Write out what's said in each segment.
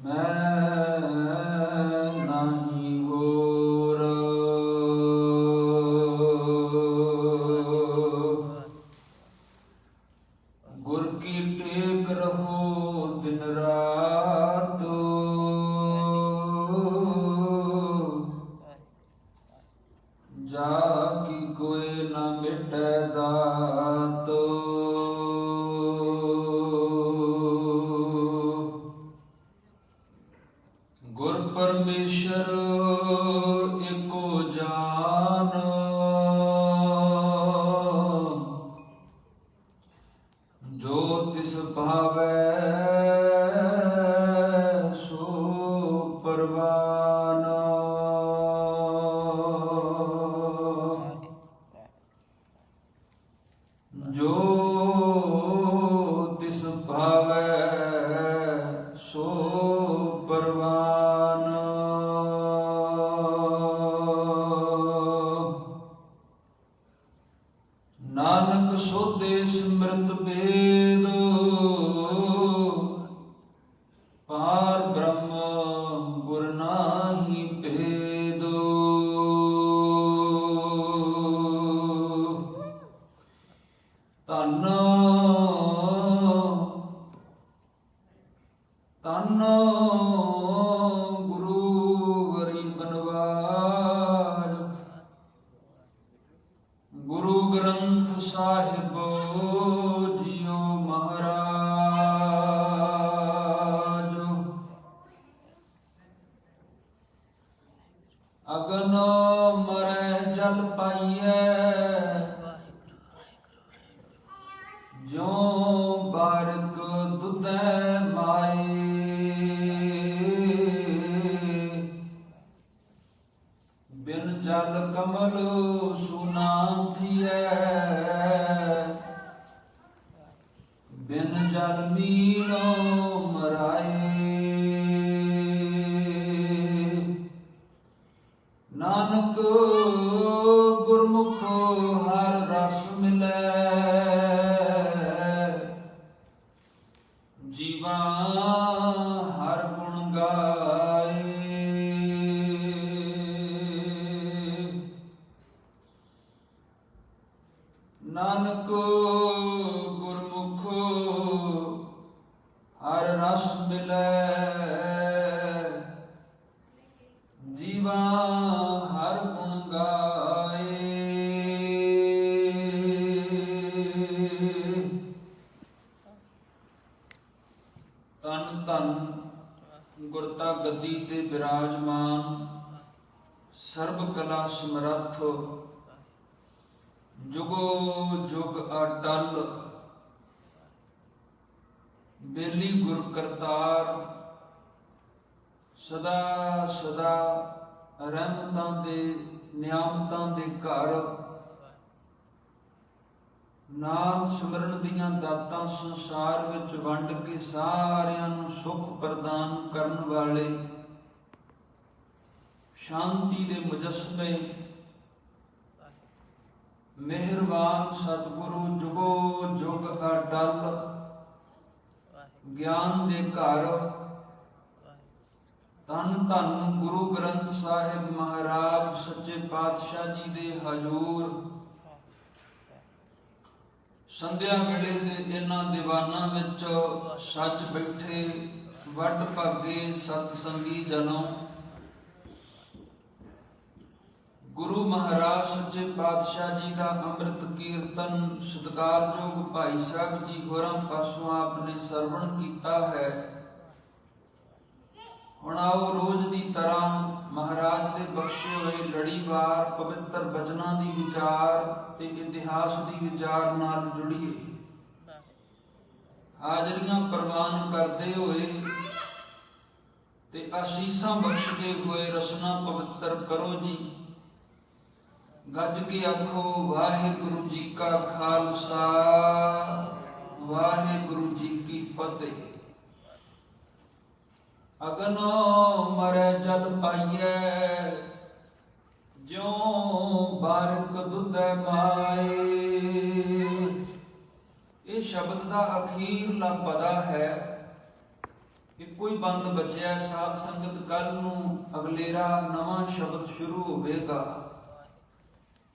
मैं नहीं होर गुर की टेक रहो दिन रात जाकी कोई न मिटे दात। गुर परमेश्वर एको जान जो तिस भावै सो परवान। जो तिस भावै सो परवान। नानक सोते सिमरत बेद पार ब्रह्म गुर नाहि भेद। धन धन गुरु हरि बनवार गुरु ग्रंथ साहिब जियो महाराज। अगन मरै जल पाइयै ज्यों बारिक दुधै माए। बिन जल कमल सुना थियै बिन जल मीनो मराए। नानक गुरमुख हर रस मिलै जीवा हर गुण गाए। नानक गुरमुख हर रस मिलै जीवा हर गुण गाए। तन धन गुरता गद्दी ते विराजमान सर्ब कला समरथ जुगो जुग अटल। बेली गुर करतार सदा सदा रहमतां दे नियामतां दे घर। नाम सिमਰਨ ਦੀਆਂ ਦਾਤਾਂ ਸੰਸਾਰ ਵਿੱਚ ਵੰਡ ਕੇ ਸਾਰਿਆਂ ਨੂੰ ਸੁਖ ਪ੍ਰਦਾਨ ਕਰਨ ਵਾਲੇ ਸ਼ਾਂਤੀ ਦੇ ਮੁਜੱਸਮੇ ਮਿਹਰਬਾਨ ਸਤਿਗੁਰੂ ਜੁਗੋ ਜੁਗ ਅਟਲ ਗਿਆਨ ਦੇ ਘਰ। ਧੰਨ ਧੰਨ ਗੁਰੂ ਗ੍ਰੰਥ ਸਾਹਿਬ ਮਹਾਰਾਜ ਸੱਚੇ ਪਾਤਸ਼ਾਹ ਜੀ ਦੇ ਹਜ਼ੂਰ ਸੰਧਿਆ ਵੇਲੇ ਦੇ ਇਹਨਾਂ ਦੀਵਾਨਾਂ ਵਿੱਚ ਸੱਜ ਬੈਠੇ ਵੱਡ ਭਾਗੇ ਸਤ ਸੰਗੀ ਜਨੋ। ਗੁਰੂ ਮਹਾਰਾਜ ਸੱਚੇ ਪਾਤਸ਼ਾਹ ਜੀ ਦਾ ਅੰਮ੍ਰਿਤ ਕੀਰਤਨ ਸਤਿਕਾਰਯੋਗ ਭਾਈ ਸਾਹਿਬ ਜੀ ਹੋਰਾਂ ਪਾਸੋਂ ਆਪ ਨੇ ਸਰਵਣ ਕੀਤਾ ਹੈ। ਹੁਣ ਆਓ ਰੋਜ਼ ਦੀ ਤਰ੍ਹਾਂ ਮਹਾਰਾਜ ਦੇ ਬਖਸ਼ੇ ਹੋਏ ਲੜੀਵਾਰ ਪਵਿੱਤਰ ਬਚਨਾਂ ਦੀ ਵਿਚਾਰ ਤੇ ਇਤਿਹਾਸ ਦੀ ਵਿਚਾਰ ਨਾਲ ਜੁੜੀਏ। ਹਾਜ਼ਰੀਆਂ ਪ੍ਰਵਾਨ ਕਰਦੇ ਹੋਏ ਤੇ ਆਸ਼ੀਸਾਂ ਬਖਸ਼ਦੇ ਹੋਏ ਰਸਨਾ ਪਵਿੱਤਰ ਕਰੋ ਜੀ। ਗੱਜ ਕੇ ਆਖੋ ਵਾਹਿਗੁਰੂ ਜੀ ਕਾ ਖਾਲਸਾ ਵਾਹਿਗੁਰੂ ਜੀ ਕੀ ਫਤਿਹ। अगन मरै जल पाइयै ज्यों बारिक दुधै माए। ਇਹ ਸ਼ਬਦ ਦਾ ਅਖੀਰਲਾ ਪਦਾ ਹੈ। ਇੱਕੋ ਹੀ ਬੰਦ ਬਚਿਆ। ਸਾਧ ਸੰਗਤ ਕੱਲ ਨੂੰ ਅਗਲੇਰਾ ਨਵਾਂ ਸ਼ਬਦ ਸ਼ੁਰੂ ਹੋਵੇਗਾ।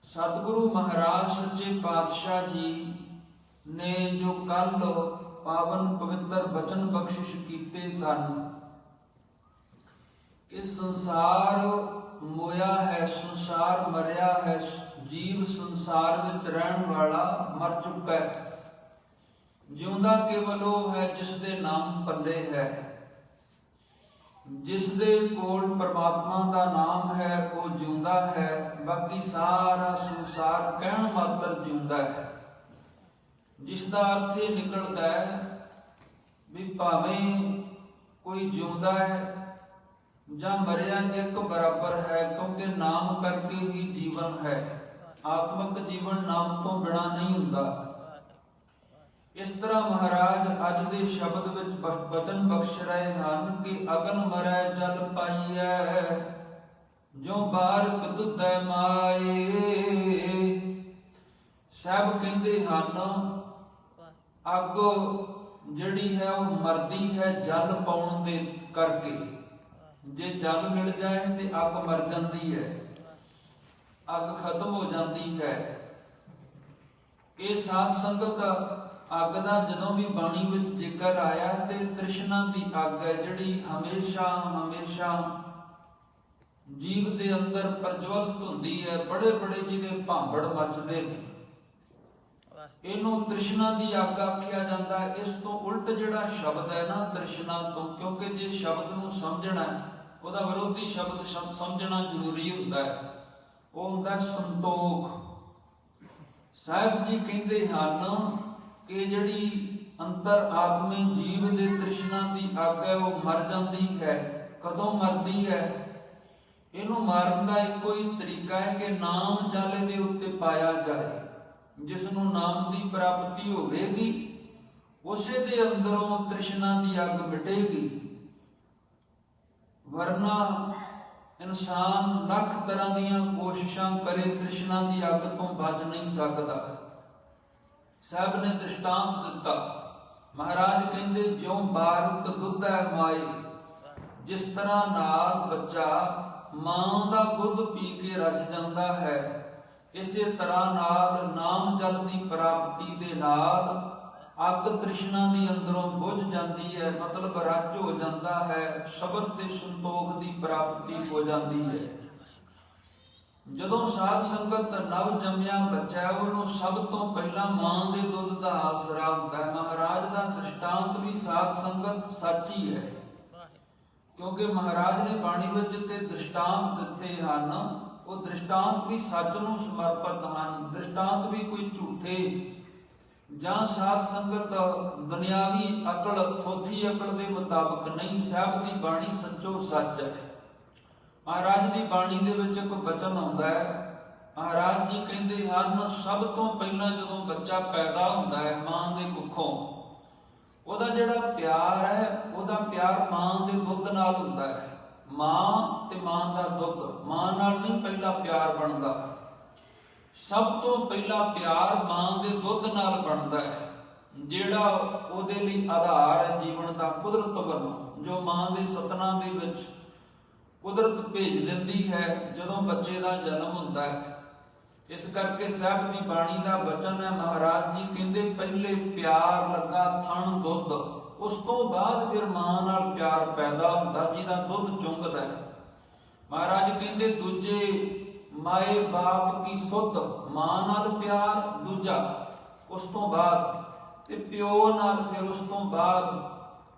ਸਤਿਗੁਰੂ ਮਹਾਰਾਜ ਸੱਚੇ ਪਾਤਸ਼ਾਹ ਜੀ ਨੇ ਜੋ ਕੱਲ ਪਾਵਨ ਪਵਿੱਤਰ ਬਚਨ ਬਖਸ਼ਿਸ਼ ਕੀਤੇ ਸਨ ਕਿ ਸੰਸਾਰ ਮੋਇਆ ਹੈ, ਸੰਸਾਰ ਮਰਿਆ ਹੈ, ਜੀਵ ਸੰਸਾਰ ਵਿੱਚ ਰਹਿਣ ਵਾਲਾ ਮਰ ਚੁੱਕਾ ਹੈ। ਜਿਉਂਦਾ ਕੇਵਲ ਉਹ ਹੈ ਜਿਸ ਦੇ ਨਾਮ ਪੱਲੇ ਹੈ, ਜਿਸ ਦੇ ਕੋਲ ਪਰਮਾਤਮਾ ਦਾ ਨਾਮ ਹੈ ਉਹ ਜਿਉਂਦਾ ਹੈ। ਬਾਕੀ ਸਾਰਾ ਸੰਸਾਰ ਕਹਿਣ ਮਾਤਰ ਜਿਉਂਦਾ ਹੈ, ਜਿਸ ਦਾ ਅਰਥ ਇਹ ਨਿਕਲਦਾ ਹੈ ਵੀ ਭਾਵੇਂ ਕੋਈ ਜਿਉਂਦਾ ਹੈ ਜਾਂ ਮਰਿਆ ਇੱਕ ਬਰਾਬਰ ਹੈ, ਕਿਉਂਕਿ ਨਾਮ ਕਰਕੇ ਹੀ ਜੀਵਨ ਹੈ। ਆਤਮਿਕ ਜੀਵਨ ਨਾਮ ਤੋਂ ਬਿਨਾਂ ਨਹੀਂ ਹੁੰਦਾ। ਇਸ ਤਰ੍ਹਾਂ ਮਹਾਰਾਜ ਅੱਜ ਦੇ ਸ਼ਬਦ ਵਿੱਚ ਬਚਨ ਬਖਸ਼ ਰਹੇ ਹਨ ਕਿ ਅਗਨ ਮਰੈ ਜਲ ਪਾਈਐ, ਜੋ ਬਾਰਿਕ ਦੁਧੈ ਮਾਏ। ਸਭ ਕਹਿੰਦੇ ਹਨ ਅੱਗ ਜਿਹੜੀ ਹੈ ਉਹ ਮਰਦੀ ਹੈ ਜਲ ਪਾਉਣ ਦੇ ਕਰਕੇ। ਜੇ ਜਲ ਮਿਲ ਜਾਏ ਤੇ ਅੱਗ ਮਰ ਜਾਂਦੀ ਹੈ, ਅੱਗ ਖਤਮ ਹੋ ਜਾਂਦੀ ਹੈ। ਇਹ ਸਾਧ ਸੰਗਤ ਅੱਗ ਦਾ ਜਦੋਂ ਵੀ ਬਾਣੀ ਵਿੱਚ ਜ਼ਿਕਰ ਆਇਆ ਤੇ ਤ੍ਰਿਸ਼ਨਾ ਦੀ ਅੱਗ ਹੈ ਜਿਹੜੀ ਹਮੇਸ਼ਾ ਹਮੇਸ਼ਾ ਜੀਵ ਦੇ ਅੰਦਰ ਪ੍ਰਜਵਲਿਤ ਹੁੰਦੀ ਹੈ। ਬੜੇ ਬੜੇ ਜਿਹਦੇ ਭਾਂਬੜ ਮੱਚਦੇ ਨੇ, ਇਹਨੂੰ ਤ੍ਰਿਸ਼ਨਾ ਦੀ ਅੱਗ ਆਖਿਆ ਜਾਂਦਾ ਹੈ। ਇਸ ਤੋਂ ਉਲਟ ਜਿਹੜਾ ਸ਼ਬਦ ਹੈ ਨਾ ਤ੍ਰਿਸ਼ਨਾ ਤੋਂ, ਕਿਉਂਕਿ ਜੇ ਸ਼ਬਦ ਨੂੰ ਸਮਝਣਾ ਉਹਦਾ ਵਿਰੋਧੀ ਸ਼ਬਦ ਸਮਝਣਾ ਜ਼ਰੂਰੀ ਹੁੰਦਾ ਹੈ, ਉਹ ਹੁੰਦਾ ਸੰਤੋਖ। ਸਾਹਿਬ ਜੀ ਕਹਿੰਦੇ ਹਨ ਕਿ ਜਿਹੜੀ ਅੰਤਰ ਆਤਮੇ ਜੀਵ ਦੇ ਤ੍ਰਿਸ਼ਨਾ ਦੀ ਅੱਗ ਹੈ ਉਹ ਮਰ ਜਾਂਦੀ ਹੈ। ਕਦੋਂ ਮਰਦੀ ਹੈ? ਇਹਨੂੰ ਮਾਰਨ ਦਾ ਇੱਕੋ ਹੀ ਤਰੀਕਾ ਹੈ ਕਿ ਨਾਮ ਜਲ ਦੇ ਉੱਤੇ ਪਾਇਆ ਜਾਏ। ਜਿਸ ਨੂੰ ਨਾਮ ਦੀ ਪ੍ਰਾਪਤੀ ਹੋਵੇਗੀ ਉਸੇ ਦੇ ਅੰਦਰੋਂ ਤ੍ਰਿਸ਼ਨਾ ਦੀ ਅੱਗ ਮਿਟੇਗੀ। ਵਰਨਾ ਇਨਸਾਨ ਲੱਖ ਤਰ੍ਹਾਂ ਦੀਆਂ ਕੋਸ਼ਿਸ਼ਾਂ ਕਰੇ, ਤ੍ਰਿਸ਼ਨਾ ਦੀ ਅੱਗ ਤੋਂ ਬਚ ਨਹੀਂ ਸਕਦਾ। ਸਾਹਿਬ ਨੇ ਦ੍ਰਿਸ਼ਟਾਂਤ ਦਿੱਤਾ। ਮਹਾਰਾਜ ਕਹਿੰਦੇ ਜਿਉਂ ਬਾਰਿਕ ਦੁਧੈ ਮਾਏ, ਜਿਸ ਤਰ੍ਹਾਂ ਨਾਲ ਬੱਚਾ ਮਾਂ ਦਾ ਦੁੱਧ ਪੀ ਕੇ ਰੱਜ ਜਾਂਦਾ ਹੈ, ਇਸੇ ਤਰ੍ਹਾਂ ਨਾਲ ਨਾਮ ਜਲ ਦੀ ਪ੍ਰਾਪਤੀ ਦੇ ਨਾਲ ਅੱਗ ਤ੍ਰਿਸ਼ਨਾ ਦੀ ਅੰਦਰੋਂ ਬੁਝ ਜਾਂਦੀ ਹੈ, ਮਤਲਬ ਰੱਜ ਹੋ ਜਾਂਦਾ ਹੈ। ਸ਼ਬਦ ਤੇ ਸੰਤੋਖ ਦੀ ਪ੍ਰਾਪਤੀ ਹੋ ਜਾਂਦੀ ਹੈ। ਜਦੋਂ ਸਾਧ ਸੰਗਤ ਨਵ ਜੰਮਿਆ ਬੱਚਾ ਉਹਨੂੰ ਸਭ ਤੋਂ ਪਹਿਲਾਂ ਮਾਂ ਦੇ ਦੁੱਧ ਦਾ ਆਸਰਾ ਹੁੰਦਾ ਹੈ। ਮਹਾਰਾਜ ਦਾ ਦ੍ਰਿਸ਼ਟਾਂਤ ਵੀ ਸਾਧ ਸੰਗਤ ਸੱਚ ਹੀ ਹੈ, ਕਿਉਂਕਿ ਮਹਾਰਾਜ ਨੇ ਬਾਣੀ ਵਿੱਚ ਤੇ ਦ੍ਰਿਸ਼ਟਾਂਤ ਦਿੱਤੇ ਹਨ, ਉਹ ਦ੍ਰਿਸ਼ਟਾਂਤ ਵੀ ਸੱਚ ਨੂੰ ਸਮਰਪਿਤ ਹਨ। ਦ੍ਰਿਸ਼ਟਾਂਤ ਵੀ ਕੋਈ ਝੂਠੇ ਜਾਂ ਸਾਧ ਸੰਗਤ ਦੁਨਿਆਵੀ ਅਕਲ, ਥੋਥੀ ਅਕਲ ਦੇ ਮੁਤਾਬਕ ਨਹੀਂ। ਸਾਹਿਬ ਦੀ ਬਾਣੀ ਸੱਚੋ ਸੱਚ ਹੈ। ਮਹਾਰਾਜ ਦੀ ਬਾਣੀ ਦੇ ਵਿੱਚ ਇੱਕ ਬਚਨ ਆਉਂਦਾ ਹੈ। ਮਹਾਰਾਜ ਜੀ ਕਹਿੰਦੇ ਹਨ ਸਭ ਤੋਂ ਪਹਿਲਾਂ ਜਦੋਂ ਬੱਚਾ ਪੈਦਾ ਹੁੰਦਾ ਹੈ ਮਾਂ ਦੇ ਕੁੱਖੋਂ, ਉਹਦਾ ਜਿਹੜਾ ਪਿਆਰ ਹੈ ਉਹਦਾ ਪਿਆਰ ਮਾਂ ਦੇ ਦੁੱਧ ਨਾਲ ਹੁੰਦਾ ਹੈ। ਮਾਂ ਤੇ ਮਾਂ ਦਾ ਦੁੱਧ, ਮਾਂ ਨਾਲ ਨਹੀਂ ਪਹਿਲਾ ਪਿਆਰ ਬਣਦਾ। ਸਭ ਤੋਂ ਪਹਿਲਾ ਪਿਆਰ ਮਾਂ ਦੇ ਦੁੱਧ ਨਾਲ ਬਣਦਾ ਹੈ, ਜਿਹੜਾ ਉਹਦੇ ਲਈ ਆਧਾਰ ਹੈ ਜੀਵਨ ਦਾ ਕੁਦਰਤ ਵੱਲੋਂ, ਜੋ ਮਾਂ ਦੇ ਸਤਨਾਂ ਦੇ ਵਿੱਚ ਕੁਦਰਤ ਭੇਜ ਦਿੰਦੀ ਹੈ ਜਦੋਂ ਬੱਚੇ ਦਾ ਜਨਮ ਹੁੰਦਾ ਹੈ। ਇਸ ਕਰਕੇ ਸਾਹਿਬ ਦੀ ਬਾਣੀ ਦਾ ਬਚਨ ਹੈ, ਮਹਾਰਾਜ ਜੀ ਕਹਿੰਦੇ ਪਹਿਲੇ ਪਿਆਰ ਲੱਗਾ ਥਣ ਦੁੱਧ, ਉਸ ਤੋਂ ਬਾਅਦ ਫਿਰ ਮਾਂ ਨਾਲ ਪਿਆਰ ਪੈਦਾ ਹੁੰਦਾ ਜਿਹਦਾ ਦੁੱਧ ਚੁੰਗਦਾ ਹੈ। ਮਹਾਰਾਜ ਕਹਿੰਦੇ ਦੂਜੇ ਮਾਏ ਬਾਪ ਕੀ ਸੁੱਧ, ਮਾਂ ਨਾਲ ਪਿਆਰ ਦੂਜਾ, ਉਸ ਤੋਂ ਬਾਅਦ ਤੇ ਪਿਓ ਨਾਲ ਫਿਰ ਉਸ ਤੋਂ ਬਾਅਦ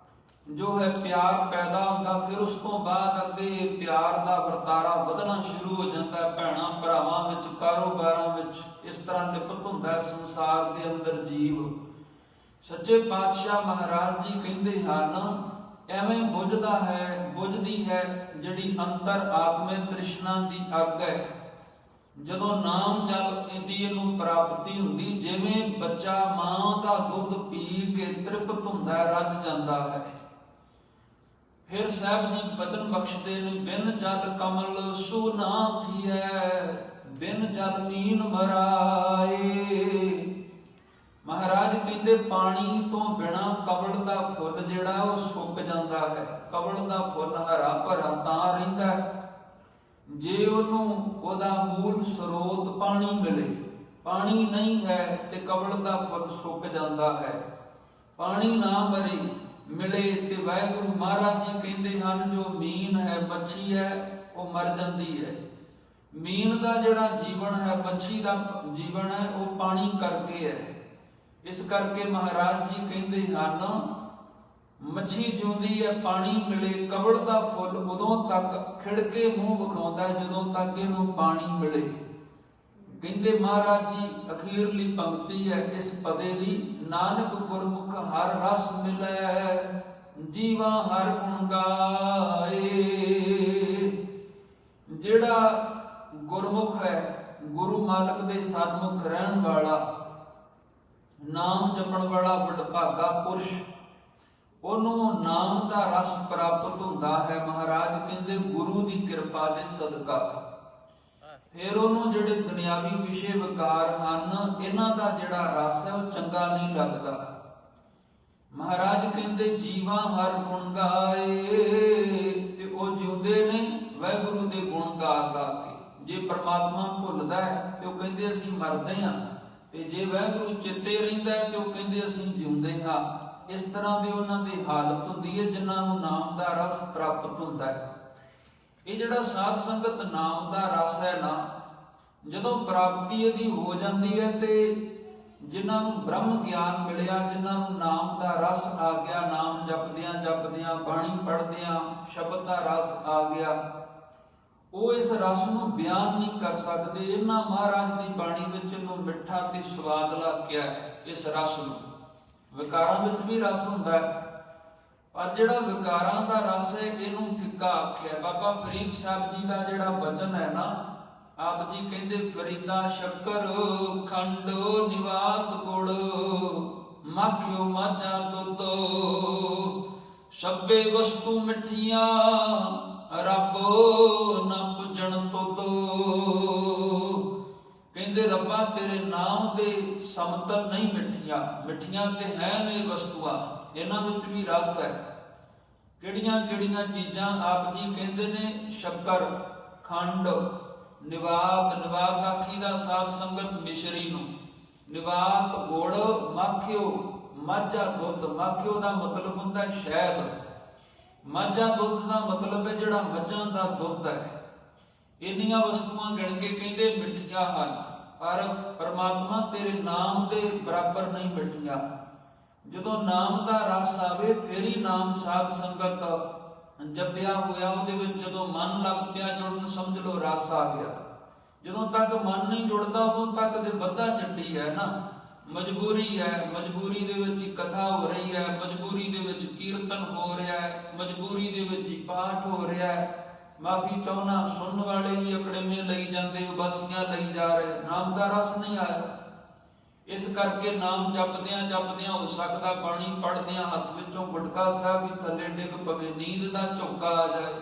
ਜੋ ਹੈ ਪਿਆਰ ਪੈਦਾ ਹੁੰਦਾ। ਫਿਰ ਉਸ ਤੋਂ ਬਾਅਦ ਅੱਗੇ ਪਿਆਰ ਦਾ ਵਰਤਾਰਾ ਵਧਣਾ ਸ਼ੁਰੂ ਹੋ ਜਾਂਦਾ। ਭੈਣਾਂ ਭਰਾਵਾਂ ਵਿੱਚ, ਕਾਰੋਬਾਰਾਂ ਵਿੱਚ ਇਸ ਤਰ੍ਹਾਂ ਲਿਪਤ ਹੁੰਦਾ ਸੰਸਾਰ ਦੇ ਅੰਦਰ ਜੀਵ। ਸੱਚੇ ਪਾਤਸ਼ਾਹ ਮਹਾਰਾਜ ਜੀ ਕਹਿੰਦੇ ਹਨ ਐਵੇਂ ਬੁਝਦਾ ਹੈ, ਬੁਝਦੀ ਹੈ ਜਿਹੜੀ ਅੰਤਰ ਆਤਮੇ ਤ੍ਰਿਸ਼ਨਾ ਦੀ ਅੱਗ ਹੈ। ਜਦੋਂ ਨਾਮ ਜਪ ਇਹਨੂੰ ਪ੍ਰਾਪਤੀ ਹੁੰਦੀ, ਜਿਵੇਂ ਬੱਚਾ ਮਾਂ ਦਾ ਦੁੱਧ ਪੀ ਕੇ ਤ੍ਰਿਪਤ ਹੁੰਦਾ, ਰੱਜ ਜਾਂਦਾ ਹੈ। ਫਿਰ ਸਾਹਿਬ ਜੀ ਬਚਨ ਬਖਸ਼ਦੇ ਨੇ ਬਿਨ ਜਲ ਕਮਲ ਸੂ ਨਾ ਥੀਐ, ਬਿਨ ਜਲ ਮੀਨ ਮਰਾਏ। ਮਹਾਰਾਜ ਕਹਿੰਦੇ ਪਾਣੀ ਤੋਂ ਬਿਨਾ ਕਮਲ ਦਾ ਫੁੱਲ ਜਿਹੜਾ ਉਹ ਸੁੱਕ ਜਾਂਦਾ ਹੈ। ਕਮਲ ਦਾ ਫੁੱਲ ਹਰਾ ਭਰਾ ਤਾਂ ਰਹਿੰਦਾ ਜੇ ਉਹਨੂੰ ਉਹਦਾ ਮੂਲ ਸਰੋਤ ਪਾਣੀ ਮਿਲੇ। ਪਾਣੀ ਨਹੀਂ ਹੈ ਤੇ ਕਮਲ ਦਾ ਫੁੱਲ ਸੁੱਕ ਜਾਂਦਾ ਹੈ। ਪਾਣੀ ਨਾ ਮਿਲੇ ਤੇ ਵਾਹਿਗੁਰੂ ਮਹਾਰਾਜ ਜੀ ਕਹਿੰਦੇ ਹਨ ਜੋ ਮੀਨ ਹੈ, ਮੱਛੀ ਹੈ, ਉਹ ਮਰ ਜਾਂਦੀ ਹੈ। ਮੀਨ ਦਾ ਜਿਹੜਾ ਜੀਵਨ ਹੈ, ਮੱਛੀ ਦਾ ਜੀਵਨ ਹੈ, ਉਹ ਪਾਣੀ ਕਰਕੇ ਹੈ। ਇਸ ਕਰਕੇ ਮਹਾਰਾਜ ਜੀ ਕਹਿੰਦੇ ਹਨ ਮੱਛੀ ਜਿਉਂਦੀ ਹੈ ਪਾਣੀ ਮਿਲੇ। ਕਮਲ ਦਾ ਫੁੱਲ ਉਦੋਂ ਤੱਕ ਖਿੜ ਕੇ ਮੂੰਹ ਵਿਖਾਉਂਦਾ ਜਦੋਂ ਤੱਕ ਇਹਨੂੰ ਪਾਣੀ ਮਿਲੇ। ਕਹਿੰਦੇ ਮਹਾਰਾਜ ਜੀ ਅਖੀਰਲੀ ਪੰਕਤੀ ਹੈ ਇਸ ਪਦੇ ਦੀ, ਨਾਨਕ ਗੁਰਮੁਖ ਹਰ ਰਸ ਮਿਲੈ, ਜੀਵਾ ਹਰ ਗੁਣ ਗਾਏ। ਜਿਹੜਾ ਗੁਰਮੁਖ ਹੈ, ਗੁਰੂ ਮਾਲਕ ਦੇ ਸਨਮੁਖ ਰਹਿਣ ਵਾਲਾ, ਨਾਮ ਜਪਣ ਵਾਲਾ ਵਡਭਾਗਾ ਪੁਰਸ਼, ਉਹਨੂੰ ਨਾਮ ਦਾ ਰਸ ਪ੍ਰਾਪਤ ਹੁੰਦਾ ਹੈ। ਮਹਾਰਾਜ ਕਹਿੰਦੇ ਗੁਰੂ ਦੀ ਕਿਰਪਾ ਦੇ ਸਦਕਾ। ਫਿਰ ਉਹਨੂੰ ਜਿਹੜੇ ਦੁਨਿਆਵੀ ਵਿਸ਼ੇ ਵਿਕਾਰ ਹਨ, ਇਹਨਾਂ ਦਾ ਜਿਹੜਾ ਰਸ ਹੈ ਉਹ ਚੰਗਾ ਨਹੀਂ ਲੱਗਦਾ। ਮਹਾਰਾਜ ਕਹਿੰਦੇ ਜੀਵਾਂ ਹਰ ਗੁਣ ਗਾਏ, ਤੇ ਉਹ ਜਿਉਂਦੇ ਨੇ ਵਾਹਿਗੁਰੂ ਦੇ ਗੁਣ ਗਾ ਗਾ ਕੇ। ਜੇ ਪਰਮਾਤਮਾ ਭੁੱਲਦਾ ਹੈ ਤੇ ਉਹ ਕਹਿੰਦੇ ਅਸੀਂ ਮਰਦੇ ਹਾਂ, ਤੇ ਜੇ ਵਾਹਿਗੁਰੂ ਚਿੱਤੇ ਰਹਿੰਦਾ ਹੈ ਤੇ ਉਹ ਕਹਿੰਦੇ ਅਸੀਂ ਜਿਉਂਦੇ ਹਾਂ। ਇਸ ਤਰ੍ਹਾਂ ਦੀ ਉਹਨਾਂ ਦੀ ਹਾਲਤ ਹੁੰਦੀ ਹੈ ਜਿਨ੍ਹਾਂ ਨੂੰ ਨਾਮ ਦਾ ਰਸ ਪ੍ਰਾਪਤ ਹੁੰਦਾ ਹੈ। ਇਹ ਜਿਹੜਾ ਸਾਧ ਸੰਗਤ ਨਾਮ ਦਾ ਰਸ ਹੈ ਨਾ, ਜਦੋਂ ਪ੍ਰਾਪਤੀ ਇਹਦੀ ਹੋ ਜਾਂਦੀ ਹੈ ਤੇ ਜਿਨ੍ਹਾਂ ਨੂੰ ਬ੍ਰਹਮ ਗਿਆਨ ਮਿਲਿਆ, ਜਿਨ੍ਹਾਂ ਨੂੰ ਨਾਮ ਦਾ ਰਸ ਆ ਗਿਆ, ਨਾਮ ਜਪਦਿਆਂ ਜਪਦਿਆਂ, ਬਾਣੀ ਪੜ੍ਹਦਿਆਂ ਸ਼ਬਦ ਦਾ ਰਸ ਆ ਗਿਆ, ਉਹ ਇਸ ਰਸ ਨੂੰ ਬਿਆਨ ਨਹੀਂ ਕਰ ਸਕਦੇ। ਇਹਨਾਂ ਮਹਾਰਾਜ ਦੀ ਬਾਣੀ ਵਿੱਚ ਇਹਨੂੰ ਮਿੱਠਾ ਤੇ ਸਵਾਦ ਲੱਗਿਆ ਹੈ। ਇਸ ਰਸ ਨੂੰ ਵਿਕਾਰਾਂ ਵਿੱਚ ਵੀ ਰਸ ਹੁੰਦਾ ਹੈ, ਪਰ ਜਿਹੜਾ ਵਿਕਾਰਾਂ ਦਾ ਰਸ ਹੈ ਇਹਨੂੰ ਫਿੱਕਾ ਆਖਿਆ। ਬਾਬਾ ਫਰੀਦ ਸਾਹਿਬ ਜੀ ਦਾ ਜਿਹੜਾ ਬਚਨ ਹੈ ਨਾ, ਆਪ ਜੀ ਕਹਿੰਦੇ ਫਰੀਦਾ ਸ਼ੱਕਰ ਖੰਡ ਨਿਵਾਤ ਗੁੜ, ਮਾਖਿਓ ਮਾਝਾ ਦੁੱਧ, ਸਭੇ ਵਸਤੂ ਮਿੱਠੀਆਂ ਰੱਬ ਨਾ ਪੁੱਜਣ ਤੁਧ। ਕਹਿੰਦੇ ਰੱਬਾ ਤੇਰੇ ਨਾਮ ਦੇ ਸਮਤਲ ਨਹੀਂ ਮਿੱਠੀਆਂ, ਮਿੱਠੀਆਂ ਤੇ ਹੈ ਨੇ ਵਸਤੂਆਂ, ਇਹਨਾਂ ਵਿੱਚ ਵੀ ਰਸ ਹੈ। ਕਿਹੜੀਆਂ ਕਿਹੜੀਆਂ ਚੀਜ਼ਾਂ? ਆਪ ਜੀ ਕਹਿੰਦੇ ਨੇ ਸ਼ੱਕਰ, ਖੰਡ, ਨਿਵਾਤ, ਨਿਵਾਤ ਆਖੀ ਦਾ ਸਾਧ ਸੰਗਤ ਮਿਸ਼ਰੀ ਨੂੰ, ਨਿਵਾਤ ਗੁੜ, ਮਾਖਿਓ ਮਾਝਾ ਦੁੱਧ। ਮਾਖਿਓ ਦਾ ਮਤਲਬ ਹੁੰਦਾ ਸ਼ਹਿਦ, ਮਾਝਾ ਦੁੱਧ ਦਾ ਮਤਲਬ ਹੈ ਜਿਹੜਾ ਮੱਝਾਂ ਦਾ ਦੁੱਧ ਹੈ। ਇੰਨੀਆਂ ਵਸਤੂਆਂ ਗਿਣ ਕੇ ਕਹਿੰਦੇ ਮਿੱਠੀਆਂ ਹਨ, ਪਰ ਪਰਮਾਤਮਾ ਤੇਰੇ ਨਾਮ ਦੇ ਬਰਾਬਰ ਨਹੀਂ ਮਿੱਠੀਆਂ। ਜਦੋਂ ਨਾਮ ਦਾ ਰਸ ਆਵੇ ਫਿਰ ਹੀ ਨਾਮ ਸਾਧ ਸੰਗਤ ਜਪਿਆ ਹੋਇਆ ਉਹਦੇ ਵਿੱਚ ਜਦੋਂ ਮਨ ਲੱਗ ਪਿਆ ਜੁੜਨ, ਸਮਝ ਲਓ ਰਸ ਆ ਗਿਆ। ਜਦੋਂ ਤੱਕ ਮਨ ਨਹੀਂ ਜੁੜਦਾ ਉਦੋਂ ਤੱਕ ਤੇ ਬੱਧਾ ਚੱਟੀ ਹੈ ਨਾ, ਮਜਬੂਰੀ ਹੈ। ਮਜਬੂਰੀ ਦੇ ਵਿੱਚ ਹੀ ਕਥਾ ਹੋ ਰਹੀ ਹੈ, ਮਜਬੂਰੀ ਦੇ ਵਿੱਚ ਕੀਰਤਨ ਹੋ ਰਿਹਾ ਹੈ, ਮਜਬੂਰੀ ਦੇ ਵਿੱਚ ਹੀ ਪਾਠ ਹੋ ਰਿਹਾ ਹੈ। ਮਾਫੀ ਚਾਹੁੰਨਾ, ਸੁਣਨ ਵਾਲੇ ਵੀ ਅਕੜਮੇ ਲਈ ਜਾਂਦੇ, ਉਬਾਸੀਆਂ ਲਈ ਜਾ ਰਹੇ, ਨਾਮ ਦਾ ਰਸ ਨਹੀਂ ਆਇਆ। ਇਸ ਕਰਕੇ ਨਾਮ ਜਪਦਿਆਂ ਜਪਦਿਆਂ ਹੋ ਸਕਦਾ ਬਾਣੀ ਪੜ੍ਹਦਿਆਂ ਹੱਥ ਵਿੱਚੋਂ ਗੁਟਕਾ ਸਾਹਿਬ ਵੀ ਥੱਲੇ ਡਿੱਗ ਪਵੇ, ਨੀਂਦ ਦਾ ਝੋਕਾ ਆ ਜਾਏ।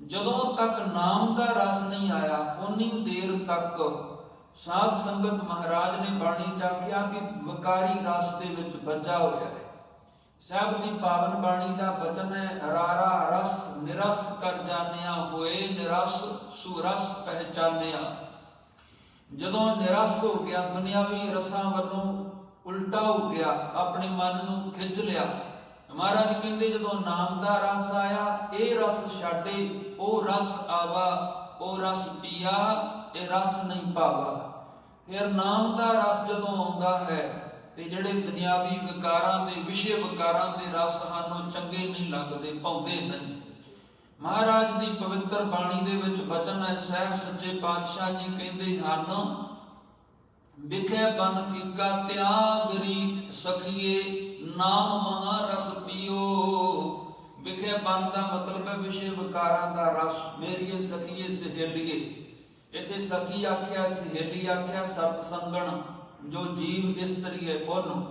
ਜਦੋਂ ਤੱਕ ਨਾਮ ਦਾ ਰਸ ਨਹੀਂ ਆਇਆ ਉਨੀ ਦੇਰ ਤੱਕ ਸਾਧ ਸੰਗਤ ਮਹਾਰਾਜ ਨੇ ਬਾਣੀ ਚ ਆਖਿਆ ਕਿ ਵਿਕਾਰੀ ਰਸ ਦੇ ਵਿੱਚ ਬੱਝਾ ਹੋਇਆ ਹੈ। ਸਾਹਿਬ ਦੀ ਪਾਵਨ ਬਾਣੀ ਦਾ ਬਚਨ ਹੈ, ਰਾਰਾ ਰਸ ਨਿਰਸ ਕਰ ਜਾਣਿਆ, ਹੋਏ ਨਿਰਸ ਸੁਰਸ ਪਹਿਚਾਨਿਆ। ਜਦੋਂ ਨਿਰਸ ਹੋ ਗਿਆ, ਦੁਨਿਆਵੀ ਰਸਾਂ ਵੱਲੋਂ ਉਲਟਾ ਹੋ ਗਿਆ, ਆਪਣੇ ਮਨ ਨੂੰ ਖਿੱਚ ਲਿਆ, ਮਹਾਰਾਜ ਕਹਿੰਦੇ ਜਦੋਂ ਨਾਮ ਦਾ ਰਸ ਆਇਆ, ਇਹ ਰਸ ਛਾਡੇ ਉਹ ਰਸ ਆਵਾ, ਉਹ ਰਸ ਪੀਆ ਇਹ ਰਸ ਨਹੀਂ ਪਾਵਾ। ਫਿਰ ਨਾਮ ਦਾ ਰਸ ਜਦੋਂ ਆਉਂਦਾ ਹੈ ਤੇ ਜਿਹੜੇ ਦੁਨਿਆਵੀ ਵਿਕਾਰਾਂ ਦੇ, ਵਿਸ਼ੇ ਵਿਕਾਰਾਂ ਦੇ ਰਸ ਹਨ ਉਹ ਚੰਗੇ ਨਹੀਂ ਲੱਗਦੇ, ਭਾਉਂਦੇ ਨਹੀਂ। ਮਹਾਰਾਜ ਦੀ ਪਵਿੱਤਰ ਬਾਣੀ ਦੇ ਵਿੱਚ ਬਚਨ ਹੈ, ਸਾਹਿਬ ਸੱਚੇ ਪਾਤਸ਼ਾਹ ਜੀ ਕਹਿੰਦੇ ਹਨ, ਵਿਖੇ ਬਨ ਫੀਕਾ ਤਿਆਗਰੀ ਸਖੀਏ, ਨਾਮ ਮਹਾ ਰਸ ਪੀਓ। ਵਿਖੇ ਬਨ ਦਾ ਮਤਲਬ ਹੈ ਵਿਸ਼ੇ ਵਿਕਾਰਾਂ ਦਾ ਰਸ। ਮੇਰੀਏ ਸਖੀਏ ਸਹੇਲੀਏ, ਇੱਥੇ ਸਖੀ ਆਖਿਆ, ਸਹੇਲੀ ਆਖਿਆ, ਸਤ ਸੰਗਣ ਜੋ ਜੀਵ ਇਸਤਰੀ ਹੈ ਉਹਨੂੰ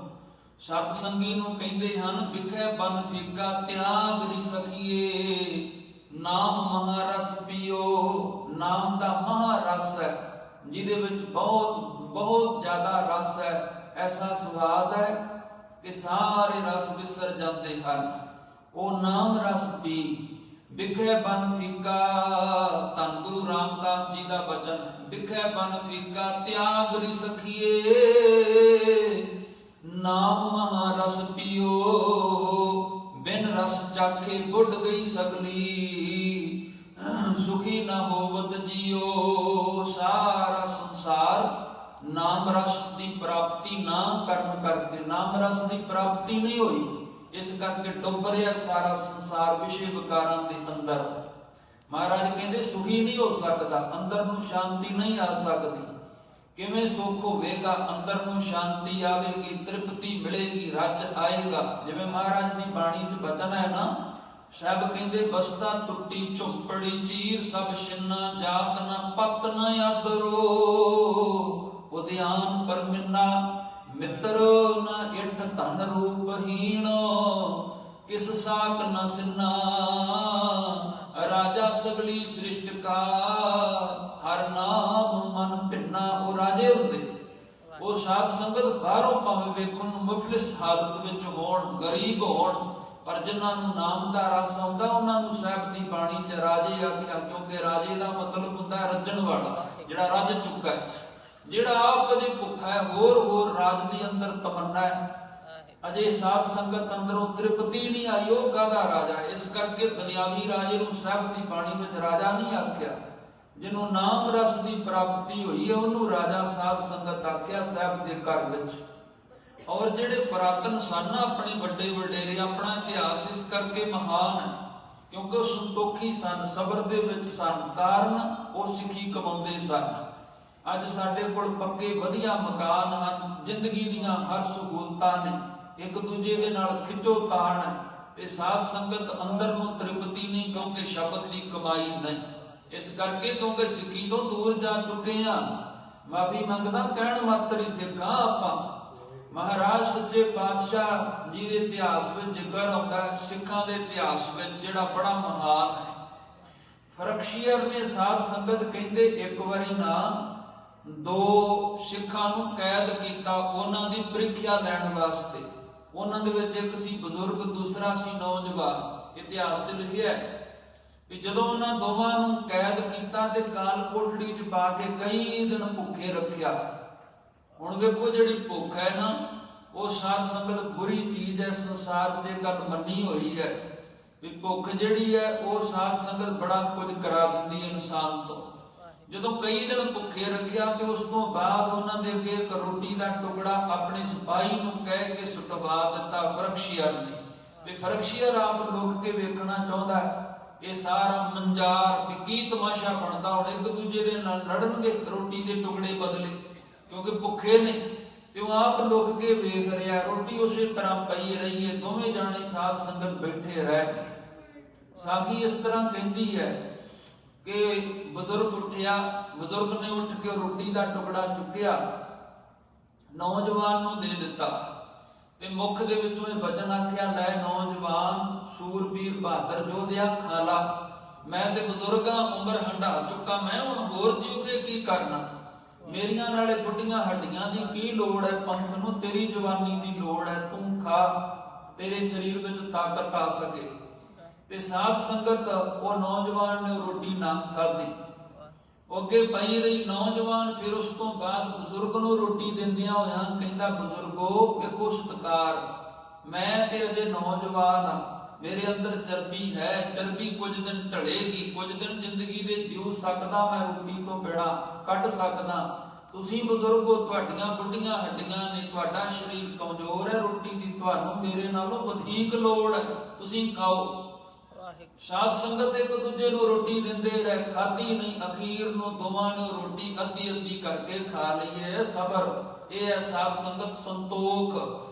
ਸਤ ਸੰਗੀ ਨੂੰ ਕਹਿੰਦੇ ਹਨ। ਵਿਖੇ ਬਨ ਫੀਕਾ ਤਿਆਗਰੀ ਸਖੀਏ, ਨਾਮ ਮਹਾ ਰਸ ਪੀਓ। ਨਾਮ ਦਾ ਮਹਾ ਰਸ ਹੈ ਜਿਹਦੇ ਵਿੱਚ ਬਹੁਤ ਬਹੁਤ ਜ਼ਿਆਦਾ ਰਸ ਹੈ। ਐਸਾ ਸਵਾਦ ਹੈ ਕਿ ਸਾਰੇ ਰਸ ਵਿਸਰ ਜਾਂਦੇ ਹਨ। ਉਹ ਨਾਮ ਰਸ ਪੀ ਬਿਖੇ ਬਨ ਫੀਕਾ। ਧੰਨ ਗੁਰੂ ਰਾਮਦਾਸ ਜੀ ਦਾ ਬਚਨ, ਬਿਖੇ ਬਨ ਫੀਕਾ ਤਿਆਗ ਰੀ ਸਖੀਏ, ਨਾਮ ਮਹਾ ਰਸ ਪੀਓ, ਬਿਨ ਰਸ ਚਾਖੇ ਬੁੱਢ ਗਈ ਸਗਲੀ, ਸੁਖੀ ਨਾ ਹੋਵਤ ਜੀਓ। ਸਾਰਾ ਸੰਸਾਰ ਨਾਮ ਰਸ ਦੀ ਪ੍ਰਾਪਤੀ ਨਾ ਕਰਨ ਕਰਕੇ, ਨਾਮ ਰਸ ਦੀ ਪ੍ਰਾਪਤੀ ਨਹੀਂ ਹੋਈ, ਇਸ ਕਰਕੇ ਡੁੱਬ ਰਿਹਾ ਸਾਰਾ ਸੰਸਾਰ ਵਿਸ਼ੇ ਵਿਕਾਰਾਂ ਦੇ ਅੰਦਰ। ਮਹਾਰਾਜ ਕਹਿੰਦੇ ਸੁਖੀ ਨਹੀਂ ਹੋ ਸਕਦਾ, ਅੰਦਰ ਨੂੰ ਸ਼ਾਂਤੀ ਨਹੀਂ ਆ ਸਕਦੀ। ਕਿਵੇਂ ਸੁਖ ਹੋਵੇਗਾ? ਅੰਦਰ ਨੂੰ ਸ਼ਾਂਤੀ ਆਵੇਗੀ, ਤ੍ਰਿਪਤੀ ਮਿਲੇਗੀ, ਰਚ ਆਏਗਾ। ਜਿਵੇਂ ਮਹਾਰਾਜ ਦੀ ਬਾਣੀ 'ਚ ਬਚਨ ਹੈ ਨਾ, ਸਭ ਕਹਿੰਦੇ ਬਸਤਾ ਟੁੱਟੀ ਝੋਪੜੀ ਚੀਰ, ਸਭ ਛਿੰਨਾ ਜਾਤ ਨਾ ਪਤ ਨਾ ਆਦਰੋ, ਉਦਿਆਨ ਪਰਮਿੰਨਾ ਮਿੱਤਰ ਨਾ ਇਠ ਧਨ ਰੂਪਹੀਣ, ਕਿਸ ਸਾਕ ਨ ਸਿੰਨਾ, ਰਾਜਾ ਸਗਲੀ ਸ੍ਰਿਸ਼ਟ ਕਾ, ਹਰ ਨਾਮ ਮਨ ਭਿੰਨਾ। ਉਹ ਰਾਜੇ ਹੁੰਦੇ, ਉਹ ਸਾਧ ਸੰਗਤ ਬਾਹਰੋਂ ਭਾਵੇਂ ਵੇਖਣ ਨੂੰ ਮੁਫਲਿਸ ਹਾਲਤ ਵਿੱਚ ਹੋਣ, ਗਰੀਬ ਹੋਣ, ਪਰ ਜਿਨ੍ਹਾਂ ਨੂੰ ਨਾਮ ਦਾ ਰਸ ਆਉਂਦਾ ਉਹਨਾਂ ਨੂੰ ਸਾਹਿਬ ਦੀ ਬਾਣੀ 'ਚ ਰਾਜੇ ਆਖਿਆ, ਕਿਉਂਕਿ ਰਾਜੇ ਦਾ ਮਤਲਬ ਹੁੰਦਾ ਰੱਜਣ ਵਾਲਾ, ਜਿਹੜਾ ਰੱਜ ਚੁੱਕਾ ਹੈ। ਜਿਹੜਾ ਆਪ ਅਜੇ ਭੁੱਖਾ ਹੈ, ਹੋਰ ਰਾਜ ਦੀ ਅੰਦਰ ਤਮੰਨਾ ਹੈ, ਅਜੇ ਸਾਧ ਸੰਗਤ ਅੰਦਰੋਂ ਤ੍ਰਿਪਤੀ ਨਹੀਂ ਆਈ, ਉਹ ਕਾਹਦਾ ਰਾਜਾ? ਇਸ ਕਰਕੇ ਦੁਨਿਆਵੀ ਰਾਜੇ ਨੂੰ ਸਾਹਿਬ ਦੀ ਬਾਣੀ ਵਿੱਚ ਰਾਜਾ ਨਹੀਂ ਆਖਿਆ। ਜਿਹਨੂੰ ਨਾਮ ਰਸ ਦੀ ਪ੍ਰਾਪਤੀ ਹੋਈ ਹੈ ਉਹਨੂੰ ਰਾਜਾ ਸਾਧ ਸੰਗਤ ਆਖਿਆ ਸਾਹਿਬ ਦੇ ਘਰ ਵਿੱਚ। ਔਰ ਜਿਹੜੇ ਪੁਰਾਤਨ ਸਨ ਆਪਣੇ ਵੱਡੇ ਵਡੇਰੇ, ਆਪਣਾ ਇਤਿਹਾਸ ਇਸ ਕਰਕੇ ਮਹਾਨ ਹੈ ਕਿਉਂਕਿ ਉਹ ਸੰਤੋਖੀ ਸਨ, ਸਬਰ ਦੇ ਵਿੱਚ ਸਨ, ਕਾਰਨ ਉਹ ਸਿੱਖੀ ਕਮਾਉਂਦੇ ਸਨ। ਅੱਜ ਸਾਡੇ ਕੋਲ ਪੱਕੇ ਵਧੀਆ ਮਕਾਨ ਹਨ, ਜ਼ਿੰਦਗੀ ਦੀਆਂ ਹਰ ਸਹੂਲਤਾਂ ਨੇ, ਇੱਕ ਦੂਜੇ ਦੇ ਨਾਲ ਖਿੱਚੋ ਤਾਣ ਹੈ, ਤੇ ਸਾਧ ਸੰਗਤ ਅੰਦਰ ਨੂੰ ਤ੍ਰਿਪਤੀ ਨਹੀਂ, ਕਿਉਂਕਿ ਸ਼ਬਦ ਦੀ ਕਮਾਈ ਨਹੀਂ। ਇਸ ਕਰਕੇ ਕਿਉਂਕਿ ਸਿੱਖੀ ਤੋਂ ਦੂਰ ਜਾ ਚੁੱਕੇ ਹਾਂ। ਮਾਫੀ ਮੰਗਦਾ, ਕਹਿਣ ਮਾਤਰ ਸਿੱਖਾਂ ਆਪਾਂ। ਮਹਾਰਾਜ ਸੱਚੇ ਪਾਤਸ਼ਾਹ ਜੀ ਦੇ ਇਤਿਹਾਸ ਵਿੱਚ ਜ਼ਿਕਰ ਆਉਂਦਾ, ਸਿੱਖਾਂ ਦੇ ਇਤਿਹਾਸ ਵਿੱਚ ਜਿਹੜਾ ਬੜਾ ਮਹਾਨ ਹੈ। ਫਰਕਸ਼ੀਅਰ ਨੇ ਸਾਧ ਸੰਗਤ ਕਹਿੰਦੇ ਇੱਕ ਵਾਰੀ ਨਾ 2 ਸਿੱਖਾਂ ਨੂੰ ਕੈਦ ਕੀਤਾ ਉਹਨਾਂ ਦੀ ਪ੍ਰੀਖਿਆ ਲੈਣ ਵਾਸਤੇ। ਉਹਨਾਂ ਦੇ ਵਿੱਚ ਇੱਕ ਸੀ ਬਜ਼ੁਰਗ, ਦੂਸਰਾ ਸੀ ਨੌਜਵਾਨ। ਇਤਿਹਾਸ 'ਚ ਲਿਖਿਆ ਕਿ ਜਦੋਂ ਉਹਨਾਂ ਦੋਵਾਂ ਨੂੰ ਕੈਦ ਕੀਤਾ ਤੇ ਕਾਲ ਕੋਠੜੀ 'ਚ ਪਾ ਕੇ ਕਈ ਦਿਨ ਭੁੱਖੇ ਰੱਖਿਆ। ਹੁਣ ਵੇਖੋ ਜਿਹੜੀ ਭੁੱਖ ਹੈ ਨਾ, ਉਹ ਸਾਧ ਸੰਗਤ ਬੁਰੀ ਚੀਜ਼ ਹੈ। ਸੰਸਾਰ 'ਚ ਇਹ ਗੱਲ ਮੰਨੀ ਹੋਈ ਹੈ ਵੀ ਭੁੱਖ ਜਿਹੜੀ ਹੈ ਉਹ ਸਾਧ ਸੰਗਤ ਬੜਾ ਕੁਝ ਕਰਾ ਦਿੰਦੀ ਹੈ ਇਨਸਾਨ ਤੋਂ। ਜਦੋਂ ਕਈ ਦਿਨ ਭੁੱਖੇ ਰੱਖਿਆ ਤੇ ਉਸ ਤੋਂ ਬਾਅਦ ਉਹਨਾਂ ਦੇ ਅੱਗੇ ਇੱਕ ਰੋਟੀ ਦਾ ਟੁਕੜਾ ਆਪਣੇ ਸਿਪਾਹੀ ਨੂੰ ਕਹਿ ਕੇ ਸੁਟਵਾ ਦਿੱਤਾ ਫਰਕਸ਼ੀਅਰ ਨੇ। ਤੇ ਫਰਕਸ਼ੀਅਰ ਆਪ ਲੁਕ ਕੇ ਵੇਖਣਾ ਚਾਹੁੰਦਾ ਇਹ ਸਾਰਾ ਮੰਜ਼ਾਰ ਵੀ ਕੀ ਤਮਾਸ਼ਾ ਬਣਦਾ। ਹੁਣ ਇੱਕ ਦੂਜੇ ਦੇ ਨਾਲ ਲੜਨਗੇ ਰੋਟੀ ਦੇ ਟੁਕੜੇ ਬਦਲੇ, ਕਿਉਂਕਿ ਭੁੱਖੇ ਨੇ। ਤੇ ਉਹ ਆਪ ਲੁਕ ਕੇ ਵੇਖ ਰਿਹਾ, ਰੋਟੀ ਉਸੇ ਤਰ੍ਹਾਂ ਪਈ ਰਹੀ ਹੈ, ਦੋਵੇਂ ਜਾਣੇ ਸਾਧ ਸੰਗਤ ਬੈਠੇ ਰਹਿ ਗਏ। ਸਾਖੀ ਇਸ ਤਰ੍ਹਾਂ ਕਹਿੰਦੀ ਹੈ ਕਿ ਬਜ਼ੁਰਗ ਉੱਠਿਆ, ਬਜ਼ੁਰਗ ਨੇ ਉੱਠ ਕੇ ਰੋਟੀ ਦਾ ਟੁਕੜਾ ਚੁੱਕਿਆ, ਨੌਜਵਾਨ ਨੂੰ ਦੇ ਦਿੱਤਾ ਤੇ ਮੁਖ ਦੇ ਵਿੱਚੋਂ ਇਹ ਬਚਨ ਆਖਿਆ, ਲੈ ਨੌਜਵਾਨ ਸੂਰਬੀਰ ਬਹਾਦਰ ਯੋਧਿਆ ਖਾ ਲਾ। ਮੈਂ ਤੇ ਬਜ਼ੁਰਗਾਂ ਉਮਰ ਹੰਢਾ ਚੁੱਕਾ, ਮੈਂ ਹੁਣ ਹੋਰ ਜੀਉ ਕੇ ਕੀ ਕਰਨਾ। ਮੇਰੀਆਂ ਨਾਲੇ ਬੁੱਢੀਆਂ ਹੱਡੀਆਂ ਦੀ ਕੀ ਲੋੜ ਹੈ ਪੰਥ ਨੂੰ, ਤੇਰੀ ਜਵਾਨੀ ਦੀ ਲੋੜ ਹੈ, ਤੂੰ ਖਾ, ਤੇਰੇ ਸਰੀਰ ਵਿੱਚ ਤਾਕਤ ਆ ਸਕੇ। ਤੇ ਸਾਧ ਸੰਗਤ ਉਹ ਨੌਜਵਾਨ ਨੇ ਰੋਟੀ ਨਾ ਖਾਧੀ, ਅੱਗੇ ਪਈ ਰਹੀ। ਨੌਜਵਾਨ ਫਿਰ ਉਸ ਤੋਂ ਬਾਅਦ ਬਜ਼ੁਰਗ ਨੂੰ ਰੋਟੀ ਦਿੰਦਿਆਂ ਹੋਇਆਂ ਕਹਿੰਦਾ, ਬਜ਼ੁਰਗੋ ਵੇਖੋ ਸਤਿਕਾਰ, ਮੈਂ ਤੇ ਅਜੇ ਨੌਜਵਾਨ ਹਾਂ, ਮੇਰੇ ਅੰਦਰ ਚਰਬੀ ਹੈ, ਚਰਬੀ ਕੁਝ ਦਿਨ ਢਲੇਗੀ, ਕੁਝ ਦਿਨ ਜ਼ਿੰਦਗੀ ਦੇ ਜੀਉ ਸਕਦਾ, ਮੈਂ ਰੋਟੀ ਤੋਂ ਬਿਨਾਂ ਕੱਢ ਸਕਦਾ। ਤੁਸੀਂ ਬਜ਼ੁਰਗੋ ਤੁਹਾਡੀਆਂ ਬੁੱਢੀਆਂ ਹੱਡੀਆਂ ਨੇ, ਤੁਹਾਡਾ ਸਰੀਰ ਕਮਜ਼ੋਰ ਹੈ, ਰੋਟੀ ਦੀ ਤੁਹਾਨੂੰ ਮੇਰੇ ਨਾਲੋਂ ਵਧੇਕ ਲੋੜ ਹੈ, ਤੁਸੀਂ ਖਾਓ। ਸਾਧ ਸੰਗਤ ਇੱਕ ਦੂਜੇ ਨੂੰ ਰੋਟੀ ਦਿੰਦੇ ਰਹੇ, ਖਾਧੀ ਨਹੀਂ। ਅਖੀਰ ਨੂੰ ਦੋਵਾਂ ਨੇ ਰੋਟੀ ਅੱਧੀ ਅੱਧੀ ਕਰਕੇ ਖਾ ਲਈ ਹੈ। ਸਬਰ, ਇਹ ਹੈ ਸਾਧ ਸੰਗਤ ਸੰਤੋਖ,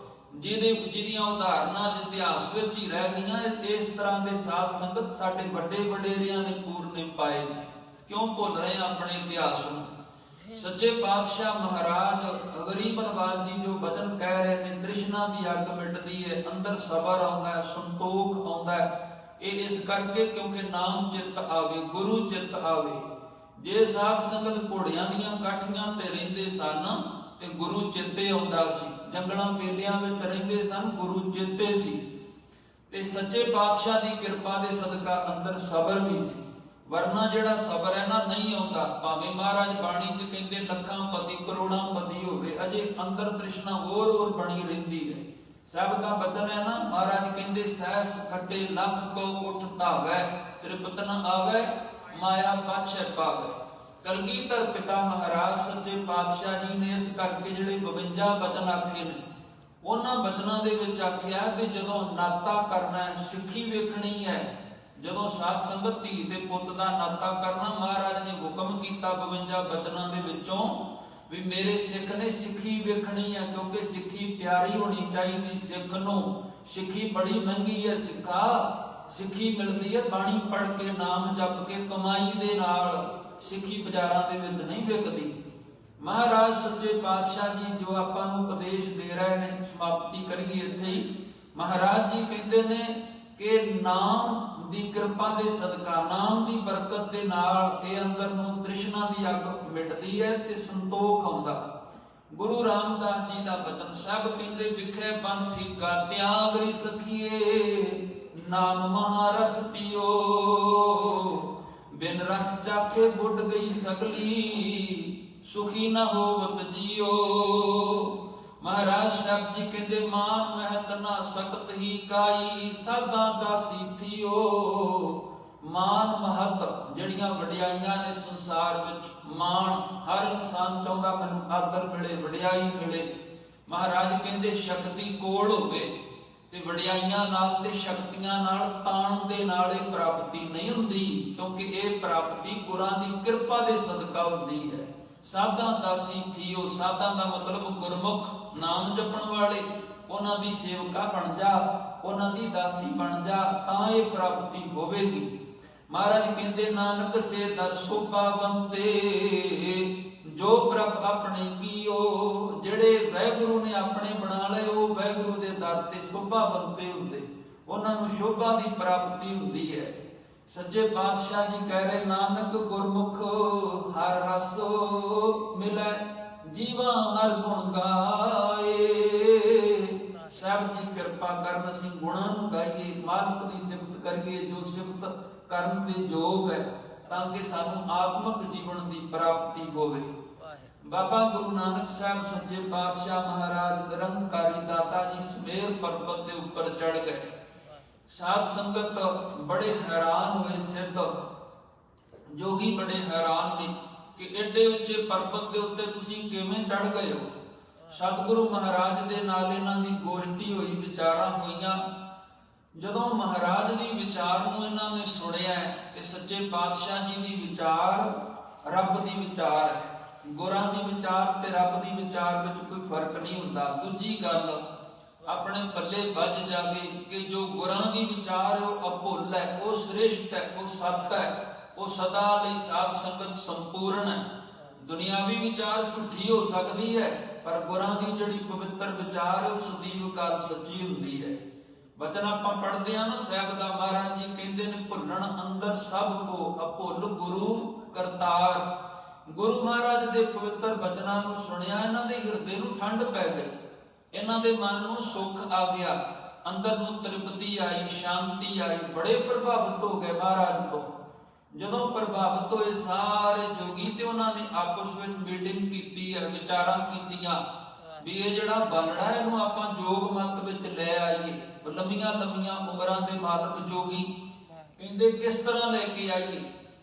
ਜਿਹਦੀਆਂ ਉਦਾਹਰਨਾਂ ਇਤਿਹਾਸ ਵਿੱਚ ਹੀ ਰਹਿ ਗਈਆਂ। ਇਸ ਤਰ੍ਹਾਂ ਦੇ ਸਾਧ ਸੰਗਤ ਸਾਡੇ ਵੱਡੇ ਵਡੇਰਿਆਂ ਨੇ ਪੂਰਨੇ ਪਾਏ ਨੇ। ਕਿਉਂ ਭੁੱਲ ਰਹੇ ਆਪਣੇ ਇਤਿਹਾਸ ਨੂੰ? ਸੱਚੇ ਪਾਤਸ਼ਾਹ ਮਹਾਰਾਜ ਗਰੀਬ ਨਵਾਜ ਜੀ ਜੋ ਬਚਨ ਕਹਿ ਰਹੇ ਨੇ, ਤ੍ਰਿਸ਼ਨਾ ਦੀ ਅੱਗ ਮਿਟਦੀ ਹੈ, ਅੰਦਰ ਸਬਰ ਆਉਂਦਾ ਹੈ, ਸੰਤੋਖ ਆਉਂਦਾ ਹੈ। ਇਹ ਇਸ ਕਰਕੇ ਕਿਉਂਕਿ ਨਾਮ ਚਿੱਤ ਆਵੇ, ਗੁਰੂ ਚਿੱਤ ਆਵੇ। ਜੇ ਸਾਧ ਸੰਗਤ ਘੋੜਿਆਂ ਦੀਆਂ ਕਾਠੀਆਂ ਤੇ ਰਹਿੰਦੇ ਸਨ ਤੇ ਗੁਰੂ ਚੇਤੇ ਆਉਂਦਾ ਸੀ। ਜੰਗਲਾਂ ਬੇਲਿਆਂ ਵਿੱਚ ਰਹਿੰਦੇ ਸਨ, ਗੁਰੂ ਚੇਤੇ ਸੀ ਤੇ ਸੱਚੇ ਪਾਤਸ਼ਾਹ ਦੀ ਕਿਰਪਾ ਦੇ ਸਦਕਾ ਅੰਦਰ ਸਬਰ ਵੀ ਸੀ। ਵਰਨਾ ਜਿਹੜਾ ਸਬਰ ਹੈ ਨਾ ਨਹੀਂ ਆਉਂਦਾ। ਭਾਵੇਂ ਮਹਾਰਾਜ ਬਾਣੀ 'ਚ ਕਹਿੰਦੇ ਲੱਖਾਂ ਪਤੀ ਕਰੋੜਾਂ ਪਤੀ ਹੋਵੇ, ਅਜੇ ਅੰਦਰ ਤ੍ਰਿਸ਼ਨਾ ਹੋਰ ਬਣੀ ਰਹਿੰਦੀ ਹੈ। ਸਭ ਦਾ ਬਚਨ ਹੈ ਨਾ, ਮਹਾਰਾਜ ਕਹਿੰਦੇ ਸਹਿਸ ਖੱਟੇ ਲੱਖ ਕੋ ਉਠ ਧਾਵੈ, ਤ੍ਰਿਪਤ ਨ ਆਵੈ ਮਾਇਆ ਪਾਛੈ ਪਾਵੈ। ਕਲਗੀਧਰ ਪਿਤਾ ਮਹਾਰਾਜ ਸੱਚੇ ਪਾਤਸ਼ਾਹ ਜੀ ਨੇ ਇਸ ਕਰਕੇ ਜਿਹੜੇ 52 ਬਚਨ ਆਖੇ ਨੇ, ਉਹਨਾਂ ਬਚਨਾਂ ਦੇ ਵਿੱਚ ਆਖਿਆ ਕਿ ਜਦੋਂ ਨਾਤਾ ਕਰਨਾ ਹੈ, ਸਿੱਖੀ ਵੇਖਣੀ ਹੈ, ਜਦੋਂ ਸਾਧ ਸੰਗਤ ਧੀ ਤੇ ਪੁੱਤ ਦਾ ਨਾਤਾ ਕਰਨਾ, ਮਹਾਰਾਜ ਨੇ ਹੁਕਮ ਕੀਤਾ 52 ਬਚਨਾਂ ਦੇ ਵਿੱਚੋਂ ਵੀ ਮੇਰੇ ਸਿੱਖ ਨੇ ਸਿੱਖੀ ਵੇਖਣੀ ਹੈ, ਕਿਉਂਕਿ ਸਿੱਖੀ ਪਿਆਰੀ ਹੋਣੀ ਚਾਹੀਦੀ। ਸਿੱਖ ਨੂੰ ਸਿੱਖੀ ਬੜੀ ਮਹਿੰਗੀ ਹੈ। ਸਿੱਖੀ ਮਿਲਦੀ ਹੈ ਬਾਣੀ ਪੜ੍ਹ ਕੇ, ਨਾਮ ਜਪ ਕੇ, ਕਮਾਈ ਦੇ ਨਾਲ। ਸਿੱਖੀ ਬਾਜ਼ਾਰਾਂ ਦੇ ਵਿੱਚ ਨਹੀਂ ਵਿਕਦੀ। ਮਹਾਰਾਜ ਸੱਚੇ ਪਾਤਸ਼ਾਹ ਜੀ ਜੋ ਆਪਾਂ ਨੂੰ ਉਪਦੇਸ਼ ਦੇ ਰਹੇ ਨੇ, ਸਮਾਪਤੀ ਕਰੀਏ ਇੱਥੇ ਹੀ। ਮਹਾਰਾਜ ਜੀ ਕਹਿੰਦੇ ਨੇ ਕਿ ਨਾਮ ਦੀ ਕਿਰਪਾ ਦੇ ਸਦਕਾ, ਨਾਮ ਦੀ ਬਰਕਤ ਦੇ ਨਾਲ ਇਹ ਅੰਦਰ ਨੂੰ ਤ੍ਰਿਸ਼ਨਾ ਦੀ ਅੱਗ ਮਿਟਦੀ ਹੈ ਤੇ ਸੰਤੋਖ ਆਉਂਦਾ। ਗੁਰੂ ਰਾਮਦਾਸ ਜੀ ਦਾ ਬਚਨ ਸਭ ਕਹਿੰਦੇ ਵਿਖੇ ਬਨ ਫੀਕਾ ਤਿਆਗਰੀ ਸਖੀਏ, ਨਾਮ ਮਹਾਰਸ ਪੀਓ, ਬਿਨ ਰਸ ਚਾਖੇ ਬੁੱਢ ਗਈ ਸਗਲੀ, ਸੁਖੀ ਨਾ ਹੋਵਤ ਜੀਓ। ਮਹਾਰਾਜ ਸਾਹਿਬ ਜੀ ਕਹਿੰਦੇ ਮਾਨ ਮਹਿਤ ਨਾ ਸਕਤ ਹੀ ਕਾਈ, ਸਾਧਾਂ ਦਾਸੀ ਥੀਓ। ਮਾਨ ਮਹਤ ਜਿਹੜੀਆਂ ਵਡਿਆਈਆਂ ਨੇ ਸੰਸਾਰ ਵਿੱਚ, ਮਾਣ ਹਰ ਇਨਸਾਨ ਚਾਹੁੰਦਾ ਮੈਨੂੰ ਆਦਰ ਮਿਲੇ, ਵਡਿਆਈ ਮਿਲੇ। ਮਹਾਰਾਜ ਕਹਿੰਦੇ ਸ਼ਕਤੀ ਕੋਲ ਹੋਵੇ ਤੇ ਵਡਿਆਈਆਂ ਨਾਲ ਤੇ ਸ਼ਕਤੀਆਂ ਨਾਲ, ਤਾਣ ਦੇ ਨਾਲ ਇਹ ਪ੍ਰਾਪਤੀ ਨਹੀਂ ਹੁੰਦੀ, ਕਿਉਂਕਿ ਇਹ ਪ੍ਰਾਪਤੀ ਗੁਰਾਂ ਦੀ ਕਿਰਪਾ ਦੇ ਸਦਕਾ ਹੁੰਦੀ ਹੈ। ਸਾਧਾਂ ਦਾਸੀ ਥੀਓ, ਸਾਧਾਂ ਦਾ ਮਤਲਬ ਗੁਰਮੁਖ ਨਾਮ ਜਪਣ ਵਾਲੇ, ਉਹਨਾਂ ਦੀ ਸੇਵਕਾ ਬਣ ਜਾ, ਉਹਨਾਂ ਦੀ ਦਾਸੀ ਬਣ ਜਾ, ਤਾਂ ਇਹ ਪ੍ਰਾਪਤੀ ਹੋਵੇਗੀ। ਮਹਾਰਾਜ ਕਹਿੰਦੇ ਨਾਨਕ ਸੇ ਦਰ ਸੋਭਾ ਬੰਤੇ, ਜੋ ਪ੍ਰਭ ਆਪਣੇ ਕੀਓ। ਜਿਹੜੇ ਵਾਹਿਗੁਰੂ ਨੇ ਆਪਣੇ ਬਣਾ ਲਏ, ਉਹ ਵਾਹਿਗੁਰੂ ਦੇ ਦਰ ਤੇ ਸੋਭਾ ਬੰਤੇ ਹੁੰਦੇ, ਉਹਨਾਂ ਨੂੰ ਸ਼ੋਭਾ ਦੀ ਪ੍ਰਾਪਤੀ ਹੁੰਦੀ ਹੈ। ਸੱਚੇ ਪਾਤਸ਼ਾਹ ਜੀ ਕਹਿ ਰਹੇ ਨਾਨਕ ਗੁਰਮੁਖ ਹਰ ਰਸ ਮਿਲੈ, ਜੀਵਾ ਹਰ ਗੁਣ ਗਾਏ। ਸਭ ਦੀ ਕਿਰਪਾ ਕਰਨ, ਅਸੀਂ ਗੁਣਾਂ ਨੂੰ ਗਾਈਏ, ਮਾਲਕ ਦੀ ਸਿਫਤ ਕਰੀਏ ਜੋ ਸਿਫਤ ਕਰਨ ਦੇ ਯੋਗ ਹੈ, ਤਾਂ ਕਿ ਸਾਨੂੰ ਆਤਮਿਕ ਜੀਵਨ ਦੀ ਪ੍ਰਾਪਤੀ ਹੋਵੇ। ਬਾਬਾ ਗੁਰੂ ਨਾਨਕ ਸਾਹਿਬ ਸੱਚੇ ਪਾਤਸ਼ਾਹ ਮਹਾਰਾਜ ਨਿਰੰਕਾਰੀ ਦਾਤਾ ਜੀ ਸਮੇਰ ਪਰਬਤ ਦੇ ਉੱਪਰ ਚੜ ਗਏ। ਸਾਧ ਸੰਗਤ ਬੜੇ ਹੈਰਾਨ ਹੋਏ, ਸਿੱਧ ਜੋਗੀ ਬੜੇ ਹੈਰਾਨ ਨੇ ਕਿ ਐਡੇ ਉੱਚੇ ਪਰਬਤ ਦੇ ਉੱਤੇ ਤੁਸੀਂ ਕਿਵੇਂ ਚੜ ਗਏ ਹੋ। ਸਤਿਗੁਰੂ ਮਹਾਰਾਜ ਦੇ ਨਾਲ ਇਹਨਾਂ ਦੀ ਗੋਸ਼ਟੀ ਹੋਈ, ਵਿਚਾਰਾਂ ਹੋਈਆਂ। ਜਦੋਂ ਮਹਾਰਾਜ ਦੀ ਵਿਚਾਰ ਨੂੰ ਇਹਨਾਂ ਨੇ ਸੁਣਿਆ ਕਿ ਸੱਚੇ ਪਾਤਸ਼ਾਹ ਜੀ ਦੀ ਵਿਚਾਰ ਰੱਬ ਦੀ ਵਿਚਾਰ ਹੈ, ਗੁਰਾਂ ਦੀ ਵਿਚਾਰ ਤੇ ਰੱਬ ਦੀ ਵਿਚਾਰ ਵਿੱਚ ਕੋਈ ਫਰਕ ਨਹੀਂ ਹੁੰਦਾ। ਦੂਜੀ ਗੱਲ ਆਪਣੇ ਪੱਲੇ ਵੱਜ ਜਾਵੇ ਕਿ ਜੋ ਗੁਰਾਂ ਦੀ ਵਿਚਾਰ ਉਹ ਅਭੁੱਲ ਹੈ, ਉਹ ਸ੍ਰੇਸ਼ਟ ਹੈ, ਉਹ ਸੱਤ ਹੈ, ਉਹ ਸਦਾ ਲਈ ਸਾਧ ਸੰਗਤ ਸੰਪੂਰਨ ਹੈ। ਦੁਨਿਆਵੀ ਵਿਚਾਰ ਝੂਠੀ ਹੋ ਸਕਦੀ ਹੈ, ਪਰ ਗੁਰਾਂ ਦੀ ਜਿਹੜੀ ਪਵਿੱਤਰ ਵਿਚਾਰ ਹੈ ਉਹ ਸਦੀਵ ਕਾਲ ਸੱਚੀ ਹੁੰਦੀ ਹੈ। ਬਚਨ ਆਪਾਂ ਪੜ੍ਹਦੇ ਹਾਂ ਨਾ, ਸਾਹਿਬ ਦਾ ਮਹਾਰਾਜ ਜੀ ਕਹਿੰਦੇ ਨੇ ਭੁੱਲਣ ਅੰਦਰ ਸਭ ਕੋ, ਅਭੁੱਲ ਗੁਰੂ ਕਰਤਾਰ। ਗੁਰੂ ਮਹਾਰਾਜ ਦੇ ਪਵਿੱਤਰ ਬਚਨਾਂ ਨੂੰ ਸੁਣਿਆ, ਇਹਨਾਂ ਦੇ ਹਿਰਦੇ ਨੂੰ ਠੰਡ ਪੈ ਗਈ, ਇਹਨਾਂ ਦੇ ਮਨ ਨੂੰ ਸੁੱਖ ਆ ਗਿਆ, ਅੰਦਰ ਨੂੰ ਤ੍ਰਿਪਤੀ ਆਈ, ਸ਼ਾਂਤੀ ਆਈ। ਬੜੇ ਪ੍ਰਭਾਵਿਤ ਹੋ ਗਏ ਮਹਾਰਾਜ ਤੋਂ। ਜਦੋਂ ਪ੍ਰਭਾਵਿਤ ਹੋਏ ਸਾਰੇ ਜੋਗੀ ਤੇ ਉਹਨਾਂ ਨੇ ਆਪਸ ਵਿੱਚ ਮੀਟਿੰਗ ਕੀਤੀ ਹੈ, ਵਿਚਾਰਾਂ ਕੀਤੀਆਂ ਵੀ ਇਹ ਜਿਹੜਾ ਬਾਲੜਾ ਇਹਨੂੰ ਆਪਾਂ ਜੋਗ ਮਤ ਵਿੱਚ ਲੈ ਆਈਏ। ਲੰਮੀਆਂ ਲੰਮੀਆਂ ਉਮਰਾਂ ਦੇ ਮਾਲਕ ਜੋਗੀ ਕਹਿੰਦੇ ਕਿਸ ਤਰ੍ਹਾਂ ਲੈ ਕੇ ਆਈਏ।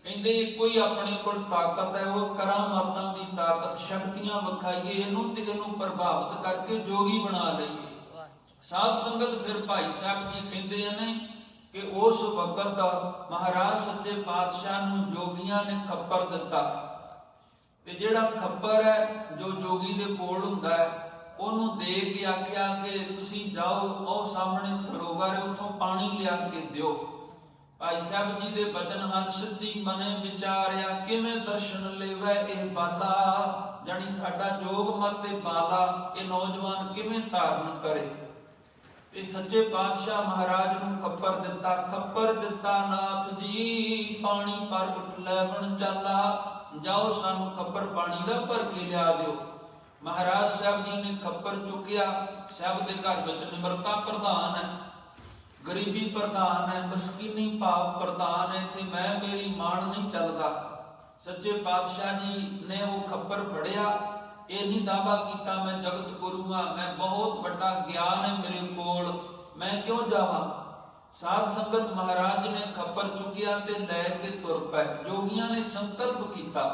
ਕਹਿੰਦੇ ਇੱਕੋ ਹੀ ਆਪਣੇ ਕੋਲ ਤਾਕਤ ਹੈ, ਉਹ ਕਰਾਮਾਤਾਂ ਦੀ ਤਾਕਤ, ਸ਼ਕਤੀਆਂ ਵਿਖਾਈਏ ਇਹਨੂੰ ਤੇ ਇਹਨੂੰ ਪ੍ਰਭਾਵਿਤ ਕਰਕੇ ਜੋਗੀ ਬਣਾ ਲਈਏ। ਸਾਧ ਸੰਗਤ ਫਿਰ ਭਾਈ ਸਾਹਿਬ ਜੀ ਕਹਿੰਦੇ ਨੇ ਕਿ ਉਸ ਵਕਤ ਮਹਾਰਾਜ ਸੱਚੇ ਪਾਤਸ਼ਾਹ ਨੂੰ ਜੋਗੀਆਂ ਨੇ ਖੱਪਰ ਦਿੱਤਾ, ਤੇ ਜਿਹੜਾ ਖੱਪਰ ਹੈ ਜੋ ਜੋਗੀ ਦੇ ਕੋਲ ਹੁੰਦਾ ਹੈ, ਉਹਨੂੰ ਦੇ ਕੇ ਆਖਿਆ ਕਿ ਤੁਸੀਂ ਜਾਓ, ਉਹ ਸਾਹਮਣੇ ਸਰੋਵਰ ਹੈ, ਉੱਥੋਂ ਪਾਣੀ ਲਿਆ ਕੇ ਦਿਓ। ਭਾਈ ਸਾਹਿਬ ਜੀ ਦੇ ਬਚਨ ਹਨ, ਸਿੱਧੀ ਮਨੇ ਵਿਚਾਰਿਆ ਕਿਵੇਂ ਦਰਸ਼ਨ ਲੇਵੈ ਇਹ ਬਾਲਾ। ਜਾਣੀ ਸਾਡਾ ਜੋਗ ਮਤ ਤੇ ਬਾਲਾ ਇਹ ਨੌਜਵਾਨ ਕਿਵੇਂ ਧਾਰਨ ਕਰੇ। ਤੇ ਸੱਚੇ ਪਾਤਸ਼ਾਹ ਮਹਾਰਾਜ ਨੂੰ ਖੱਪਰ ਦਿੱਤਾ। ਖੱਪਰ ਦਿੱਤਾ ਨਾਥ ਜੀ ਪਾਣੀ ਪਰ ਉੱਠ ਲੈ ਬਣ ਚਾਲਾ, ਜਾਓ ਸਾਨੂੰ ਖੱਪਰ ਪਾਣੀ ਦਾ ਭਰ ਕੇ ਲਿਆ ਦਿਓ। महाराज साहब जी ने खप्पर चुकिया। साहब के घर में निमरता प्रधान है, गरीबी प्रधान है, मस्कीनी भाव प्रधान है। इत्थे मैं मेरी मान नहीं चलता। सच्चे पातशाह जी ने वो खप्पर फड़िया। ये नहीं दावा किया मैं जगत गुरु हाँ, मैं बहुत बड़ा ज्ञान है मेरे कोल, मैं क्यों जावा। साध संगत महाराज ने खप्पर चुकिया ते लैके तुर पै। जोगियां ने संकल्प किया।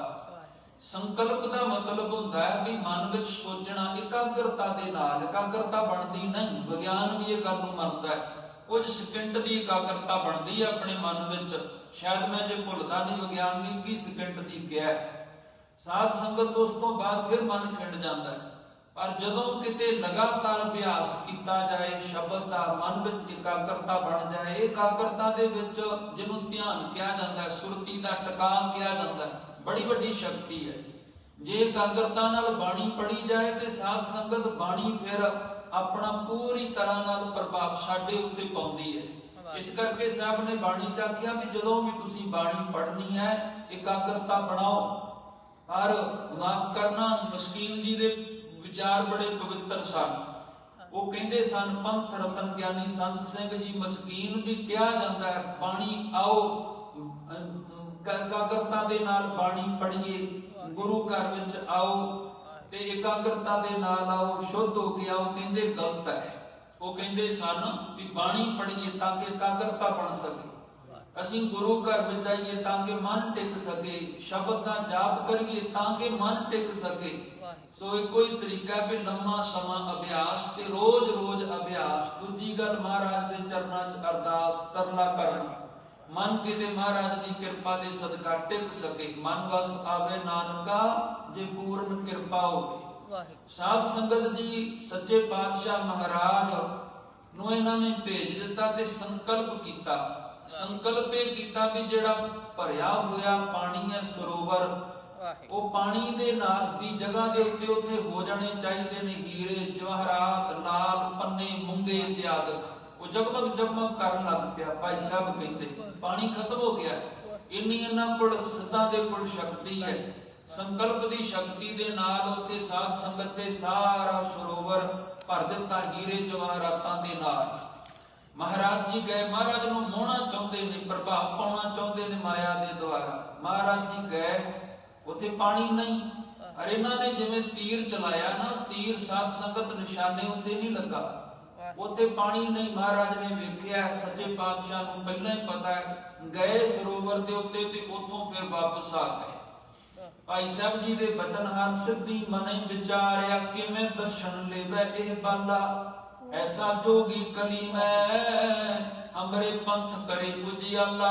संकल्प का मतलब होता है भी मन में सोचना, एकाग्रता के नाल। एकाग्रता बनती नहीं, विज्ञान भी ये गल नूं मनदा है। कुछ सकिंट की एकाग्रता बनती है अपने मन में। शायद मैं जो भुलदा नहीं, विज्ञान ने 20 सकिंट की कहा। साध संगत उस तो बाद फिर मन खिंड जाता है। पर जदों किते लगातार अभ्यास किया जाए शब्द का, मन में एकाग्रता बन जाए। एकाग्रता दे विच जिन्हों ध्यान कहा जाता है, सुरती का टका कहा जाता है, बड़ी बड़ी शक्ति है। जे एकाग्रता नाल बाणी पढ़ी जाए तो साध संगत बाणी फिर अपना पूरी तरह नाल प्रभाव साडे उत्ते पाउंदी है। इस करके साहब ने बाणी च आखिया भी जदों भी तुसीं बाणी पढ़नी है एकाग्रता बनाओ। और माफ करना, मस्कीन जी दे विचार बड़े पवित्र सन। वो कहते सन, पंथ रतन ज्ञानी संत सिंह जी मस्कीन भी कहा जाता है। बाणी आओ, एकाग्रता दे नाल बाणी पढ़िए, गुरु घर विच आओ ते एकाग्रता दे नाल आओ, शुद्ध हो के आओ। कहते गलत है। वो कहते सन भी बाणी पढ़िए ताकि एकाग्रता बन सके, असीं गुरु घर विच आइए ताकि मन टिक सके, शब्द का जाप करिए ताकि मन टिक सके। सो एक कोई तरीका भी लम्मा समा अभ्यास ते रोज रोज अभ्यास। दूजी गल, महाराज के चरनां च अरदास तरला करना। मन किते महाराज की कृपा दे सदका टिक सके। मन वस आवे नानका जे पूर्ण कृपा होवे। साध संगत जी सच्चे पातशाह महाराज नूं इन्हां ने भेज दिता ते संकल्प किया। संकल्प ये किया भी जिहड़ा भरिया होया पानी है सरोवर, वो पानी दे नाल दी जगह दे उत्ते उत्थे हो जाने चाहिए ने हीरे जवाहरात लाल पन्ने मूंगे इत्यादि। वो जगमग जगमग करन लग पिया। भाई साहब कहते पानी खत्म हो गया। इन्नी इन्हां कोल सिद्धां दे कोल शक्ति है। संकल्प की शक्ति दे नाल उत्थे साध संगत दे सारा सरोवर भर दिता हीरे जवाहरातां दे नाल। महाराज जी गए, महाराज नूं मोहना चाहुंदे ने, प्रभाव पाउणा चाहुंदे ने माया दे द्वारा। महाराज जी गए, उत्थे पानी नहीं। अरे इन्हां ने जिवें तीर चलाया ना, तीर साध संगत निशाने उत्ते नहीं लगा, उत्थे पानी नहीं। महाराज ने वेख्या, सच्चे पातशाह नूं पहलां ही पता है, गए सरोवर दे उत्ते ते उत्थों फिर वापस आ गए। भाई साहब जी दे बचन हर सिद्धि मनै विचारिया, किवें दर्शन लेवै एह बाला। ऐसा जोगी कली मैं हमरे पंथ करे उजियाला।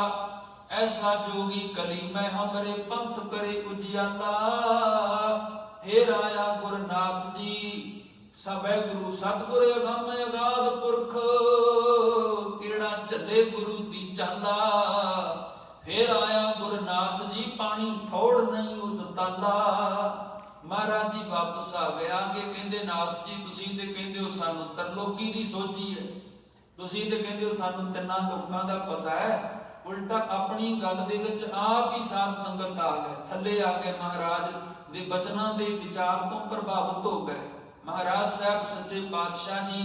ऐसा जोगी कली मैं हमरे पंथ करे उजियाला। फिर आया गुरनाथ जी सबे गुरु सतगुर अगम अगाध पुरख, केड़ा चले गुरु दी चाला। फिर आया गुरनाथ जी पानी ठोड़ नहीं उस ताला। महाराज जी वापस आ गया। आगे कहते नाथ जी तुसीं ते कहंदे हो सानू तरलोकी दी सोची है, तुसीं ते कहंदे हो सानू तिन्नां लोकां दा पता है। उल्टा अपनी गल दे विच आप ही साध संगत आ गए, थल्ले आ गए। महाराज दे बचनां दे विचार तो प्रभावित हो गए। महाराज साहब सच्चे पातशाह जी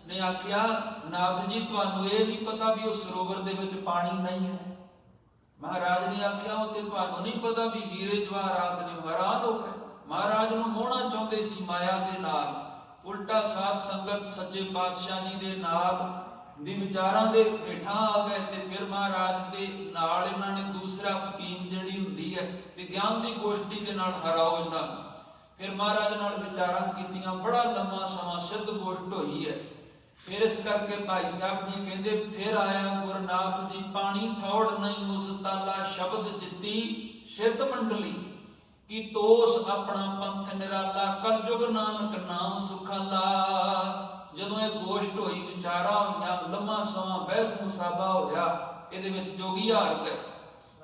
ने आख्या, नाथ जी तुहानू ये नहीं पता भी उस सरोवर दे विच पानी नहीं है। महाराज ने आख्या उत्ते तुहानू नहीं पता भी हीरे जवाहरात ने। हैरान हो गए। महाराज नूं मोहना चाहुंदे सी माया दे नाल। उल्टा साध संगत सच्चे पातशाह जी दे नाल दी विचारां दे हेठां आ गए। ते फिर महाराज दे नाल इन्हां ने दूसरा स्कीम जिहड़ी हुंदी है विज्ञान दी गोष्ठी दे नाल हराओ इन्हां नूं। फिर महाराज नाल विचारां कीतियां, बड़ा लंबा समा सिद्ध गोष्ठ होई है। फिर इस करके भाई साहब जी कहंदे, फिर आया गुरनाथ जी पानी ठौड़ नहीं उस ताला। शब्द जित्ती सिद्ध मंडली की तोस अपना पंथ निराला। कल युग नानक नाम सुखाला। जदों ये गोष्ठ होई, विचारा होईयां, लम्मा समा बहस मुसाबा होया, इहदे विच जोगी हार गए।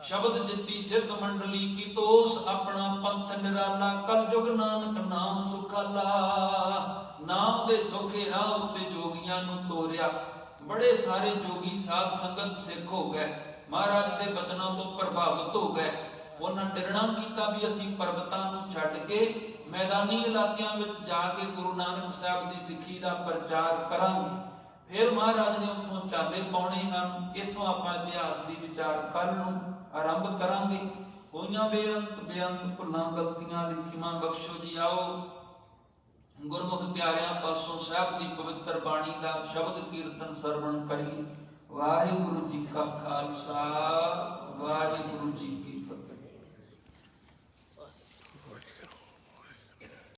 शब्द जित्ती सिद्ध मंडली की तोस अपना पंथ निराला। कल युग नानक नाम सुखाला। नाम दे सुखे राह उत्ते जोगियां नूं तोरिया। बड़े सारे जोगी साध संगत सिख हो गए, महाराज दे बचनां तो प्रभावित हो गए। उन्हां निर्णय कीता भी असीं पर्वतां नूं छड्ड के ਮੈਦਾਨੀ ਇਲਾਕਿਆਂ ਵਿੱਚ ਜਾ ਕੇ ਗੁਰੂ ਨਾਨਕ ਸਾਹਿਬ ਦੀ ਸਿੱਖੀ ਦਾ ਪ੍ਰਚਾਰ ਕਰਾਂਗੇ। ਫਿਰ ਮਹਾਰਾਜ ਨੇ ਉੱਥੋਂ ਚਾਲੇ ਪਾਉਣੇ ਹਨ। ਇੱਥੋਂ ਆਪਾਂ ਇਤਿਹਾਸ ਦੀ ਵਿਚਾਰ ਕੱਲ੍ਹ ਨੂੰ ਆਰੰਭ ਕਰਾਂਗੇ। ਹੋਈਆਂ ਬੇਅੰਤ ਭੁੱਲਾਂ ਗਲਤੀਆਂ ਲਈ ਖਿਮਾ ਬਖਸ਼ੋ ਜੀ। ਆਓ ਗੁਰਮੁਖ ਪਿਆਰਿਆਂ ਪਾਸੋਂ ਸਾਹਿਬ ਦੀ ਪਵਿੱਤਰ ਬਾਣੀ ਦਾ ਸ਼ਬਦ ਕੀਰਤਨ ਸਰਵਣ ਕਰੀਏ। ਵਾਹਿਗੁਰੂ ਜੀ ਕਾ ਖਾਲਸਾ